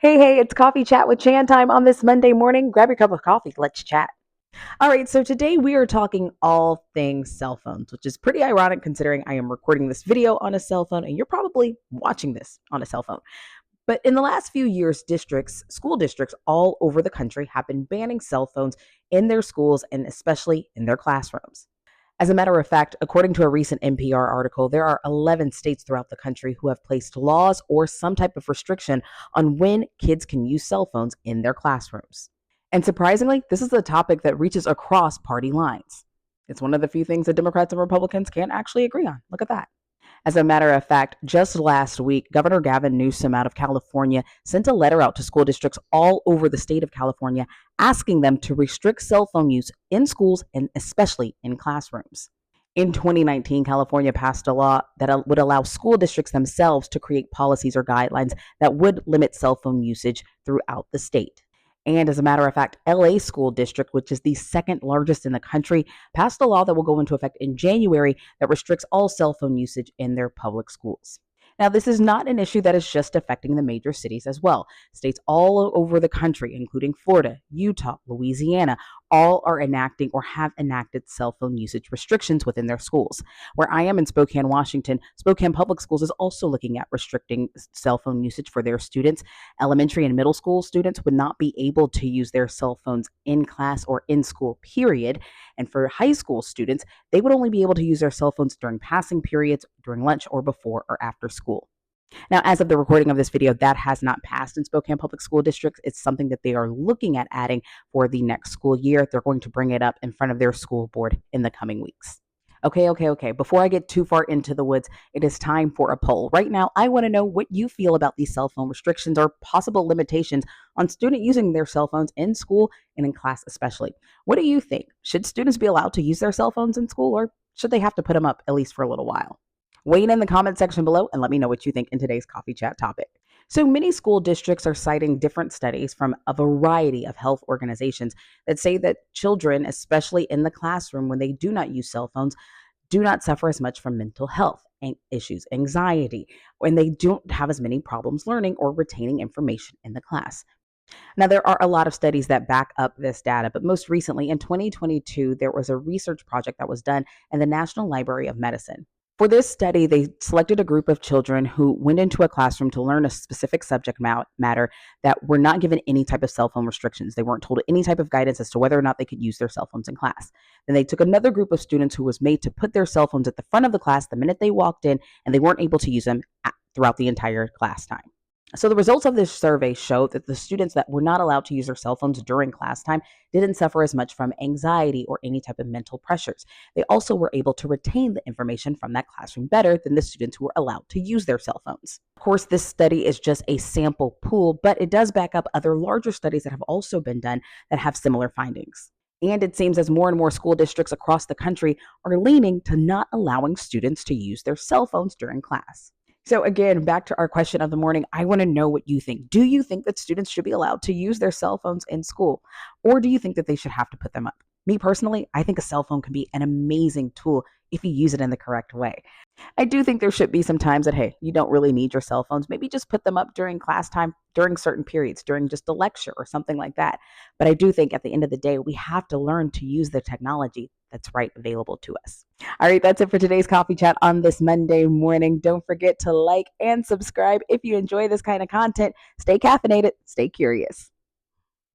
Hey, it's Coffee Chat with Chan time on this Monday morning. Grab your cup of coffee. Let's chat. All right, so today we are talking all things cell phones, which is pretty ironic considering I am recording this video on a cell phone and you're probably watching this on a cell phone. But in the last few years, school districts all over the country have been banning cell phones in their schools and especially in their classrooms. As a matter of fact, according to a recent NPR article, there are 11 states throughout the country who have placed laws or some type of restriction on when kids can use cell phones in their classrooms. And surprisingly, this is a topic that reaches across party lines. It's one of the few things that Democrats and Republicans can't actually agree on. Look at that. As a matter of fact, just last week, Governor Gavin Newsom out of California sent a letter out to school districts all over the state of California asking them to restrict cell phone use in schools and especially in classrooms. In 2019, California passed a law that would allow school districts themselves to create policies or guidelines that would limit cell phone usage throughout the state. And as a matter of fact, LA School District, which is the second largest in the country, passed a law that will go into effect in January that restricts all cell phone usage in their public schools. Now, this is not an issue that is just affecting the major cities as well. States all over the country, including Florida, Utah, Louisiana, all are enacting or have enacted cell phone usage restrictions within their schools. Where I am in Spokane, Washington, Spokane Public Schools is also looking at restricting cell phone usage for their students. Elementary and middle school students would not be able to use their cell phones in class or in school, period. And for high school students, they would only be able to use their cell phones during passing periods, during lunch, or before or after school. Now, as of the recording of this video, that has not passed in Spokane Public School District. It's something that they are looking at adding for the next school year. They're going to bring it up in front of their school board in the coming weeks. Okay. Before I get too far into the woods, it is time for a poll. Right now, I want to know what you feel about these cell phone restrictions or possible limitations on students using their cell phones in school and in class, especially. What do you think? Should students be allowed to use their cell phones in school, or should they have to put them up at least for a little while? Weigh in the comment section below and let me know what you think in today's coffee chat topic. So many school districts are citing different studies from a variety of health organizations that say that children, especially in the classroom when they do not use cell phones, do not suffer as much from mental health issues, anxiety, when they don't have as many problems learning or retaining information in the class. Now, there are a lot of studies that back up this data, but most recently in 2022, there was a research project that was done in the National Library of Medicine. For this study, they selected a group of children who went into a classroom to learn a specific subject matter that were not given any type of cell phone restrictions. They weren't told any type of guidance as to whether or not they could use their cell phones in class. Then they took another group of students who was made to put their cell phones at the front of the class the minute they walked in, and they weren't able to use them throughout the entire class time. So the results of this survey showed that the students that were not allowed to use their cell phones during class time didn't suffer as much from anxiety or any type of mental pressures. They also were able to retain the information from that classroom better than the students who were allowed to use their cell phones. Of course, this study is just a sample pool, but it does back up other larger studies that have also been done that have similar findings. And it seems as more and more school districts across the country are leaning to not allowing students to use their cell phones during class. So again, back to our question of the morning, I want to know what you think. Do you think that students should be allowed to use their cell phones in school? Or do you think that they should have to put them up? Me personally, I think a cell phone can be an amazing tool if you use it in the correct way. I do think there should be some times that, hey, you don't really need your cell phones. Maybe just put them up during class time, during certain periods, during just a lecture or something like that. But I do think at the end of the day, we have to learn to use the technology that's right available to us. All right, that's it for today's coffee chat on this Monday morning. Don't forget to like and subscribe if you enjoy this kind of content. Stay caffeinated, stay curious.